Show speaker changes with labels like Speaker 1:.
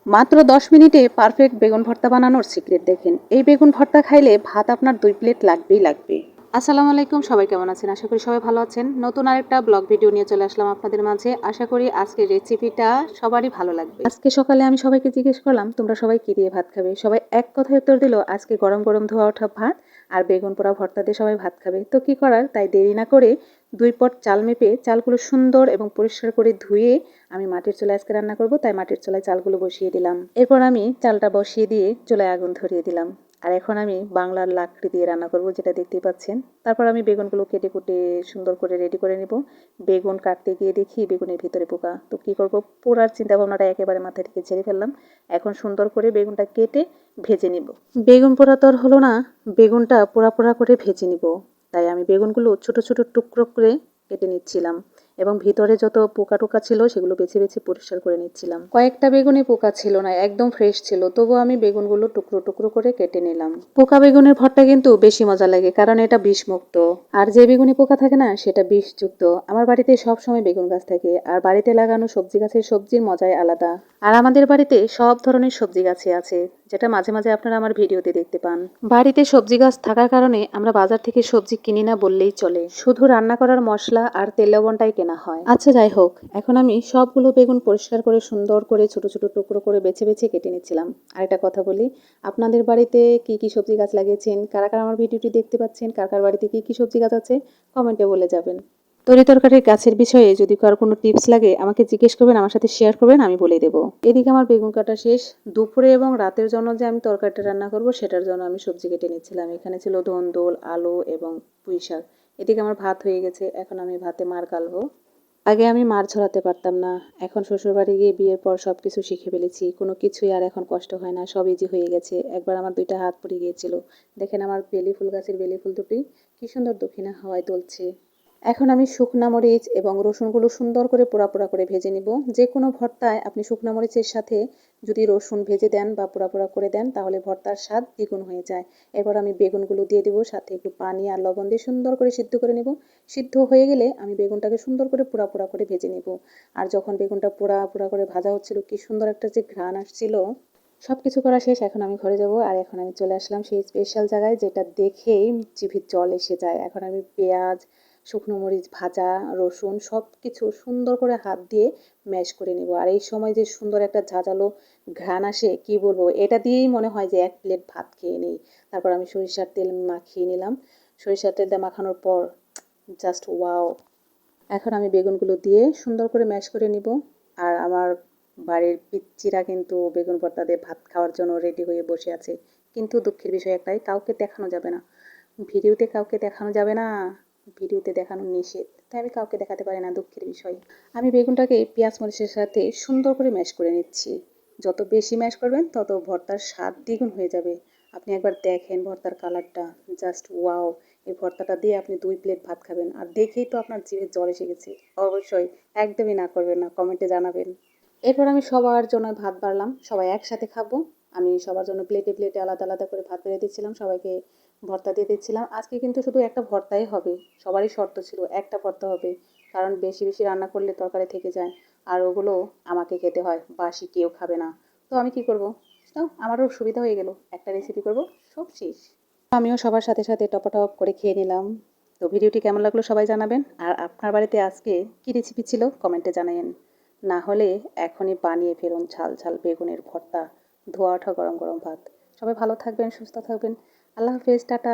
Speaker 1: মাত্র 10 মিনিটে পারফেক্ট বেগুন ভর্তা বানানোর সিক্রেট দেখেন। এই বেগুন ভর্তা খাইলে ভাত আপনার 2 প্লেট লাগবেই লাগবে। আসসালামু আলাইকুম, সবাই কেমন আছেন? আশা করি সবাই ভালো আছেন। নতুন আরেকটা ব্লগ ভিডিও নিয়ে চলে আসলাম আপনাদের মাঝে। আশা করি আজকের রেসিপিটা সবারই ভালো লাগবে। আজকে সকালে আমি সবাইকে জিজ্ঞেস করলাম তোমরা সবাই কি দিয়ে ভাত খাবে। সবাই এক কথায় উত্তর দিল আজকে গরম গরম ধোয়া ওঠা ভাত আর বেগুন পোড়া ভর্তা দিয়ে সবাই ভাত খাবে। তো কি করার, তাই দেরি না করে 2 পট চাল মেপে চালগুলো সুন্দর এবং পরিষ্কার করে ধুয়ে আমি মাটির চুলায় আজকে রান্না করব, তাই মাটির চুলায় চালগুলো বসিয়ে দিলাম। এরপর আমি চালটা বসিয়ে দিয়ে চুলায় আগুন ধরিয়ে দিলাম। আর এখন আমি বাংলার লাকড়ি দিয়ে রান্না করব, যেটা দেখতেই পাচ্ছেন। তারপর আমি বেগুনগুলো কেটে কুটে সুন্দর করে রেডি করে নিব। বেগুন কাটতে গিয়ে দেখি বেগুনের ভিতরে পোকা, তো কি করব, পোড়ার চিন্তা ভাবনাটা একেবারে মাথা থেকে ঝেড়ে ফেললাম। এখন সুন্দর করে বেগুনটা কেটে ভেজে নিব। বেগুন পোড়া তো আর হলো না, বেগুনটা পোড়া পোড়া করে ভেজে নিব। তাই আমি বেগুনগুলো ছোট ছোট টুকরো করে কেটে নিচ্ছিলাম এবং ভিতরে যত পোকা টোকা ছিল সেগুলো বেছে বেছে পরিষ্কার করে নিচ্ছিলাম। কয়েকটা বেগুনে পোকা ছিল না, একদম ফ্রেশ ছিল, তবুও আমি বেগুনগুলো টুকরো টুকরো করে কেটে নিলাম। পোকা বেগুনের ভর্তা কিন্তু বেশি মজা লাগে, কারণ এটা বিষমুক্ত। আর যে বেগুনে পোকা থাকে না সেটা বিষযুক্ত। আমার বাড়িতে সব সময় বেগুন গাছ থাকে, আর বাড়িতে লাগানো সবজি গাছের সবজির মজাই আলাদা। আর আমাদের বাড়িতে সব ধরনের সবজি গাছই আছে, যেটা মাঝে মাঝে আপনারা আমার ভিডিওতে দেখতে পান। বাড়িতে সবজি গাছ থাকার কারণে আমরা বাজার থেকে সবজি কিনি না বললেই চলে, শুধু রান্না করার মশলা আর তেল লবণটাই কেনা হয়। আচ্ছা যাই হোক, এখন আমি সবগুলো বেগুন পরিষ্কার করে সুন্দর করে ছোট ছোট টুকরো করে বেছে বেছে কেটে নিচ্ছিলাম। আর একটা কথা বলি, আপনাদের বাড়িতে কি কি সবজি গাছ লাগিয়েছেন, কারা কারা আমার ভিডিওটি দেখতে পাচ্ছেন, কার কার বাড়িতে কি কি সবজি গাছ আছে, কমেন্টে বলে যাবেন। তরিতরকারির গাছের বিষয়ে যদি কারো কোনো টিপস লাগে আমাকে জিজ্ঞেস করবেন, আমার সাথে শেয়ার করবেন, আমি বলে দেবো। এদিকে আমার বেগুন কাটা শেষ। দুপুরে এবং রাতের জন্য যে আমি তরকারিটা রান্না করব সেটার জন্য আমি সবজি কেটে নিচ্ছিলাম। এখানে ছিল ধন্দল, আলু এবং পুঁই শাক। এদিকে আমার ভাত হয়ে গেছে, এখন আমি ভাতে মার গালবো। আগে আমি মার ঝরাতে পারতাম না, এখন শ্বশুরবাড়ি গিয়ে বিয়ের পর সবকিছু শিখে ফেলেছি। কোনো কিছুই আর এখন কষ্ট হয় না, সব ইজি হয়ে গেছে। একবার আমার 2টা হাত পুড়ে গিয়েছিল। দেখেন আমার বেলি ফুল গাছের বেলি ফুল দুটি কি সুন্দর দক্ষিণা হাওয়ায় দুলছে। এখন আমি শুকনা মরিচ এবং রসুনগুলো সুন্দর করে পোড়া পোড়া করে ভেজে নিব। যে কোনো ভর্তায় আপনি শুকনা মরিচের সাথে যদি রসুন ভেজে দেন বা পোড়া পোড়া করে দেন তাহলে ভর্তার স্বাদ দ্বিগুণ হয়ে যায়। এরপর আমি বেগুনগুলো দিয়ে দিব, সাথে একটু পানি আর লবণ দিয়ে সুন্দর করে সিদ্ধ করে নেব। সিদ্ধ হয়ে গেলে আমি বেগুনটাকে সুন্দর করে পোড়া পোড়া করে ভেজে নেব। আর যখন বেগুনটা পোড়া পোড়া করে ভাজা হচ্ছিল, কি সুন্দর একটা যে ঘ্রাণ আসছিল। সবকিছু করা শেষ, এখন আমি ঘরে যাব। আর এখন আমি চলে আসলাম সেই স্পেশাল জায়গায় যেটা দেখেই জিভে জল এসে যায়। এখন আমি পেঁয়াজ, শুকনো মরিচ ভাজা, রসুন সব কিছু সুন্দর করে হাত দিয়ে ম্যাশ করে নেব। আর এই সময় যে সুন্দর একটা ঝাঁঝালো ঘ্রাণ আসে, কি বলবো, এটা দিয়েই মনে হয় যে 1 প্লেট ভাত খেয়ে নেই। তারপর আমি সরিষার তেল মাখিয়ে নিলাম। সরিষার তেলটা মাখানোর পর জাস্ট ওয়াও। এখন আমি বেগুনগুলো দিয়ে সুন্দর করে ম্যাশ করে নিব। আর আমার বাড়ির পিচ্চিরা কিন্তু বেগুন ভর্তা দিয়ে ভাত খাওয়ার জন্য রেডি হয়ে বসে আছে। কিন্তু দুঃখের বিষয় একটাই, কাউকে দেখানো যাবে না। ভিডিওতে কাউকে দেখানো যাবে না, ভিডিওতে দেখানো নিষেধ, তাই আমি কাউকে দেখাতে পারি না, দুঃখের বিষয়। আমি বেগুনটাকে পেঁয়াজ মরিচের সাথে সুন্দর করে ম্যাশ করে নিচ্ছি। যত বেশি ম্যাশ করবেন তত ভর্তার স্বাদ দ্বিগুণ হয়ে যাবে। আপনি একবার দেখেন ভর্তার কালারটা, জাস্ট ওয়াও। এই ভর্তাটা দিয়ে আপনি 2 প্লেট ভাত খাবেন, আর দেখেই তো আপনার জিভে জল এসে গেছে। অবশ্যই একদমই না করবেন না, কমেন্টে জানাবেন। এরপর আমি সবার জন্য ভাত বাড়লাম, সবাই একসাথে খাবো। আমি সবার জন্য প্লেটে প্লেটে আলাদা আলাদা করে ভাত বেড়ে দিচ্ছিলাম, সবাইকে ভর্তা দিয়ে দিচ্ছিলাম। আজকে কিন্তু শুধু একটা ভর্তাই হবে, সবারই শর্ত ছিল একটা ভর্তা হবে, কারণ বেশি বেশি রান্না করলে তরকারি থেকে যায়, আর ওগুলো আমাকে খেতে হয়, বাসি কেউ খাবে না। তো আমি কি করব, তো আমারও সুবিধা হয়ে গেল, একটা রেসিপি করব, সব শেষ। আমিও সবার সাথে সাথে টপাটপ করে খেয়ে নিলাম। তো ভিডিওটি কেমন লাগলো সবাই জানাবেন, আর আপনার বাড়িতে আজকে কী রেসিপি ছিল কমেন্টে জানাবেন। না হলে এখনই বানিয়ে ফেলুন ঝাল ঝাল বেগুনের ভর্তা, ধোয়া ওঠা গরম গরম ভাত। সবাই ভালো থাকবেন, সুস্থ থাকবেন। আল্লাহ হাফেজ, টাটা।